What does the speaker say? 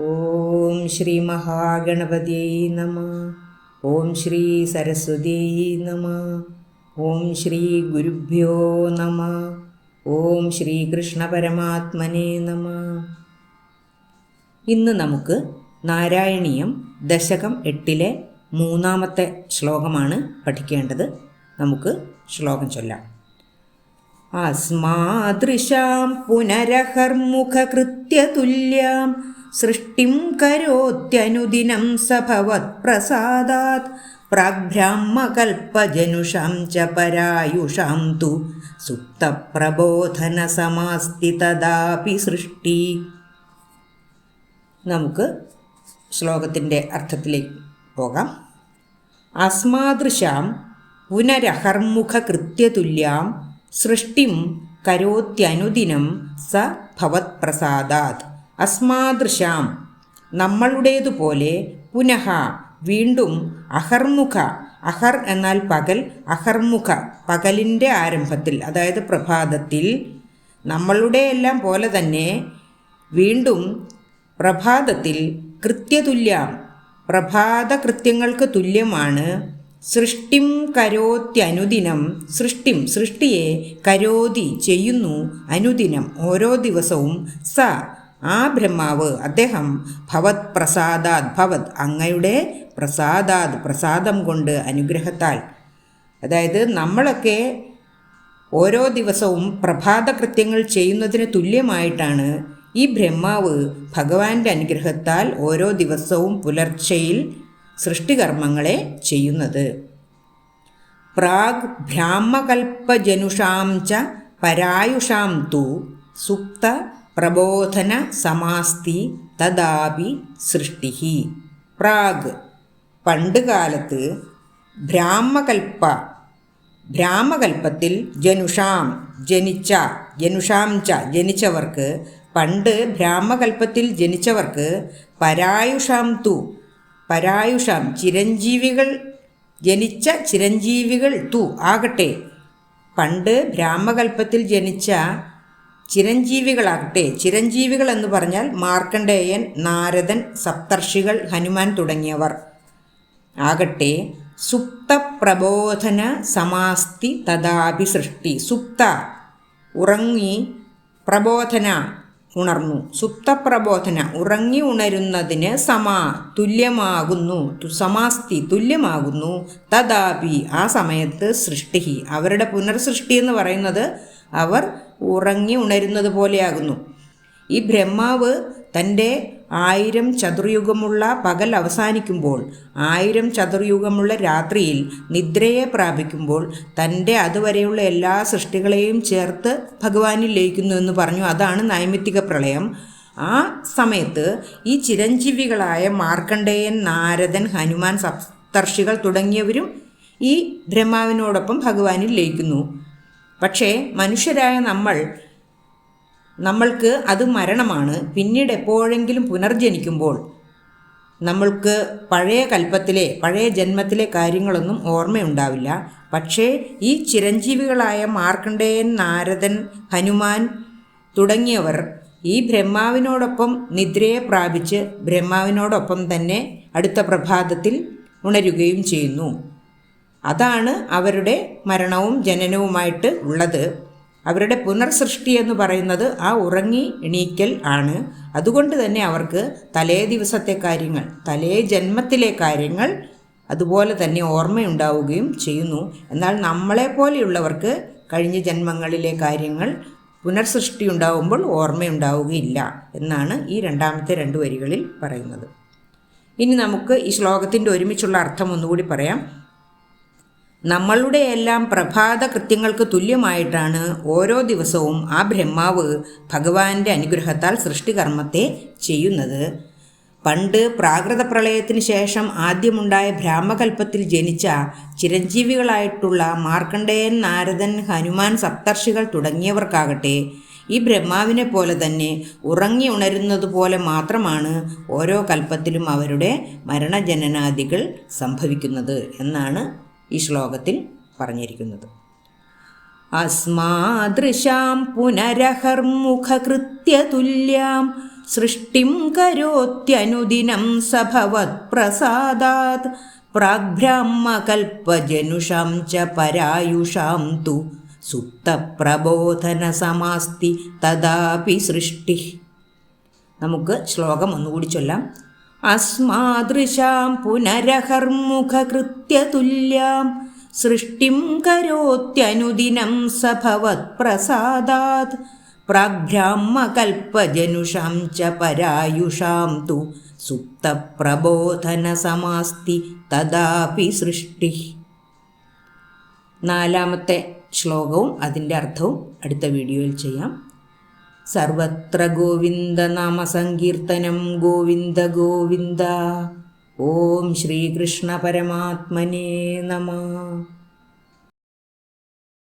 ഓം ശ്രീ മഹാഗണപതിയൈ നമഃ. ഓം ശ്രീ സരസ്വതിയൈ നമഃ. ഓം ശ്രീ ഗുരുഭ്യോ നമഃ. ഓം ശ്രീ കൃഷ്ണ പരമാത്മനേ നമഃ. ഇന്ന് നമുക്ക് നാരായണീയം ദശകം 8-ലെ 3-ാമത്തെ ശ്ലോകമാണ് പഠിക്കേണ്ടത്. നമുക്ക് ശ്ലോകം ചൊല്ലാം. അസ്മാദൃശാം പുനരഹർമുഖകൃത്യതുല്യാം സൃഷ്ടിം കരോത്യനുദിനം സഭവത്പ്രസാദാത് പ്രാഗ്ബ്രാഹ്മകൽപ്പജനുഷാം ച പരായുഷാം തു സുപ്തപ്രബോധനസമാസ്തി തദാപി സൃഷ്ടി. നമുക്ക് ശ്ലോകത്തിൻ്റെ അർത്ഥത്തിലേക്ക് പോകാം. അസ്മാദൃശാം പുനരഹർമുഖകൃത്യതുല്യാം സൃഷ്ടിം കരോത്യനുദിനം സ ഭവത്പ്രസാദാത്. അസ്മാദൃശാം നമ്മളുടേതുപോലെ, പുനഃ വീണ്ടും, അഹർമുഖ അഹർ എന്നാൽ പകൽ, അഹർമുഖ പകലിൻ്റെ ആരംഭത്തിൽ, അതായത് പ്രഭാതത്തിൽ, നമ്മളുടെ എല്ലാം പോലെ തന്നെ വീണ്ടും പ്രഭാതത്തിൽ കൃത്യതുല്യാം പ്രഭാത കൃത്യങ്ങൾക്ക് തുല്യമാണ്. സൃഷ്ടിം കരോത്യനുദിനം സൃഷ്ടിം സൃഷ്ടിയെ കരോതി ചെയ്യുന്നു, അനുദിനം ഓരോ ദിവസവും, സ ആ ബ്രഹ്മാവ് അദ്ദേഹം, ഭവത് പ്രസാദാത് ഭവത് അങ്ങയുടെ പ്രസാദാത് പ്രസാദം കൊണ്ട്, അനുഗ്രഹത്താൽ. അതായത് നമ്മളൊക്കെ ഓരോ ദിവസവും പ്രഭാത കൃത്യങ്ങൾ ചെയ്യുന്നതിന് തുല്യമായിട്ടാണ് ഈ ബ്രഹ്മാവ് ഭഗവാന്റെ അനുഗ്രഹത്താൽ ഓരോ ദിവസവും പുലർച്ചയിൽ സൃഷ്ടികർമ്മങ്ങളെ ചെയ്യുന്നത്. പ്രാഗ് ബ്രാഹ്മകൽപ്പജനുഷാം ച പരായുഷാം തു സുപ്ത പ്രബോധന സമാസ്തി തദാപി സൃഷ്ടി. പ്രാഗ് പണ്ട് കാലത്ത്, ബ്രാഹ്മകൽപ്പത്തിൽ ജനുഷാം ജനിച്ച, ജനുഷാം ച ജനിച്ചവർക്ക്, പണ്ട് ബ്രാഹ്മകൽപ്പത്തിൽ ജനിച്ചവർക്ക്, പരായുഷാം തു പരായുഷാം ചിരഞ്ജീവികൾ ജനിച്ച ചിരഞ്ജീവികൾ തു ആകട്ടെ, പണ്ട് ബ്രാഹ്മകൽപ്പത്തിൽ ജനിച്ച ചിരഞ്ജീവികളാകട്ടെ. ചിരഞ്ജീവികൾ എന്ന് പറഞ്ഞാൽ മാർക്കണ്ഡേയൻ, നാരദൻ, സപ്തർഷികൾ, ഹനുമാൻ തുടങ്ങിയവർ ആകട്ടെ, സുപ്തപ്രബോധന സമാസ്തി തദാപി സൃഷ്ടി. സുപ്ത ഉറങ്ങി, പ്രബോധന ഉണർന്നു, സുപ്തപ്രബോധന ഉറങ്ങി ഉണരുന്നതിന് തുല്യമാകുന്നു, സമാസ്തി തുല്യമാകുന്നു, തദാപി ആ സമയത്ത് സൃഷ്ടി അവരുടെ പുനർസൃഷ്ടി എന്ന് പറയുന്നത് അവർ ഉറങ്ങി ഉണരുന്നത് പോലെയാകുന്നു. ഈ ബ്രഹ്മാവ് തൻ്റെ 1000 ചതുർയുഗമുള്ള പകൽ അവസാനിക്കുമ്പോൾ, 1000 ചതുർയുഗമുള്ള രാത്രിയിൽ നിദ്രയെ പ്രാപിക്കുമ്പോൾ തൻ്റെ അതുവരെയുള്ള എല്ലാ സൃഷ്ടികളെയും ചേർത്ത് ഭഗവാനിൽ ലയിക്കുന്നു എന്ന് പറഞ്ഞു. അതാണ് നൈമിത്തിക പ്രളയം. ആ സമയത്ത് ഈ ചിരഞ്ജീവികളായ മാർക്കണ്ഡേയൻ, നാരദൻ, ഹനുമാൻ, സപ്തർഷികൾ തുടങ്ങിയവരും ഈ ബ്രഹ്മാവിനോടൊപ്പം ഭഗവാനിൽ ലയിക്കുന്നു. പക്ഷേ മനുഷ്യരായ നമ്മൾക്ക് അത് മരണമാണ്. പിന്നീട് എപ്പോഴെങ്കിലും പുനർജനിക്കുമ്പോൾ നമ്മൾക്ക് പഴയ കൽപ്പത്തിലെ, പഴയ ജന്മത്തിലെ കാര്യങ്ങളൊന്നും ഓർമ്മയുണ്ടാവില്ല. പക്ഷേ ഈ ചിരഞ്ജീവികളായ മാർക്കണ്ഡേയൻ, നാരദൻ, ഹനുമാൻ തുടങ്ങിയവർ ഈ ബ്രഹ്മാവിനോടൊപ്പം നിദ്രയെ പ്രാപിച്ച് ബ്രഹ്മാവിനോടൊപ്പം തന്നെ അടുത്ത പ്രഭാതത്തിൽ ഉണരുകയും ചെയ്യുന്നു. അതാണ് അവരുടെ മരണവും ജനനവുമായിട്ട് ഉള്ളത്. അവരുടെ പുനർസൃഷ്ടി എന്ന് പറയുന്നത് ആ ഉറങ്ങി എണീക്കൽ ആണ്. അതുകൊണ്ട് തന്നെ അവർക്ക് തലേ ദിവസത്തെ കാര്യങ്ങൾ, തലേ ജന്മത്തിലെ കാര്യങ്ങൾ അതുപോലെ തന്നെ ഓർമ്മയുണ്ടാവുകയും ചെയ്യുന്നു. എന്നാൽ നമ്മളെപ്പോലെയുള്ളവർക്ക് കഴിഞ്ഞ ജന്മങ്ങളിലെ കാര്യങ്ങൾ പുനർസൃഷ്ടി ഉണ്ടാവുമ്പോൾ ഓർമ്മയുണ്ടാവുകയില്ല എന്നാണ് ഈ രണ്ടാമത്തെ 2 വരികളിൽ പറയുന്നത്. ഇനി നമുക്ക് ഈ ശ്ലോകത്തിൻ്റെ ഒരുമിച്ചുള്ള അർത്ഥം ഒന്നുകൂടി പറയാം. നമ്മളുടെ എല്ലാം പ്രഭാത കൃത്യങ്ങൾക്ക് തുല്യമായിട്ടാണ് ഓരോ ദിവസവും ആ ബ്രഹ്മാവ് ഭഗവാന്റെ അനുഗ്രഹത്താൽ സൃഷ്ടികർമ്മത്തെ ചെയ്യുന്നത്. പണ്ട് പ്രാകൃത പ്രളയത്തിന് ശേഷം ആദ്യമുണ്ടായ ബ്രാഹ്മകൽപ്പത്തിൽ ജനിച്ച ചിരഞ്ജീവികളായിട്ടുള്ള മാർക്കണ്ഡേയൻ, നാരദൻ, ഹനുമാൻ, സപ്തർഷികൾ തുടങ്ങിയവർക്കാകട്ടെ ഈ ബ്രഹ്മാവിനെ പോലെ തന്നെ ഉറങ്ങി ഉണരുന്നതുപോലെ മാത്രമാണ് ഓരോ കൽപ്പത്തിലും അവരുടെ മരണജനനാദികൾ സംഭവിക്കുന്നത് എന്നാണ് ഈ ശ്ലോകത്തിൽ പറഞ്ഞിരിക്കുന്നത്. അസ്മാദൃശാം പുനരഹർമുഖകൃത്യതുല്യാം സൃഷ്ടിം കരോത്യനുദിനം സഭവത്പ്രസാദാത് പ്രാഗ്ബ്രാഹ്മകൽപ്പജനുഷാം ച പരായുഷാം തു സുപ്തപ്രബോധനസമാസ്തി തദാപി സൃഷ്ടി. നമുക്ക് ശ്ലോകം ഒന്നുകൂടി ചൊല്ലാം. അസ്മാദൃശാം പുനരഹർമുഖകൃത്യതുല്യാം സൃഷ്ടിം കരോത്യനുദിനം സഭവത്പ്രസാദാത് പ്രാഗ്ബ്രാഹ്മകൽപ്പജനുഷാം ച പരായുഷാം തു സുപ്തപ്രബോധനസമാസ്തി തദാപി സൃഷ്ടി. നാലാമത്തെ ശ്ലോകവും അതിൻ്റെ അർത്ഥവും അടുത്ത വീഡിയോയിൽ ചെയ്യാം. സർവത്ര ഗോവിന്ദനാമ സങ്കീർത്തനം ഗോവിന്ദ ഗോവിന്ദ. ഓം ശ്രീകൃഷ്ണ പരമാത്മനേ നമഃ.